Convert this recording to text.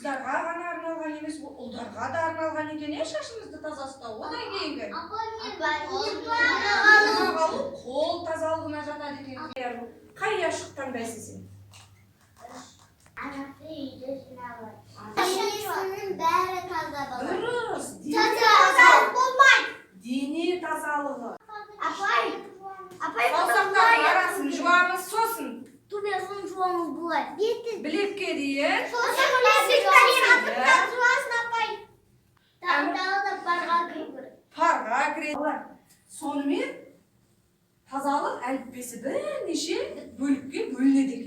қыздарға ғана арналған емес, ұлдарға да арналған екен, шашымызды таза ұстау. Одан кейінгі қол тазалығына жатады екен. Қай ашық таңдайсыз сен? Бәрі таза болады. Дұрыс. Тазалық болмайды. Дене тазалығы. Апай, Саусақтардың арасын жуамыз, сосын тубесын жуамыз болады. білекке дейін. Парға кіреді. Сонымен тазалық әліппесі бірнеше бөлікке бөлінеді екен.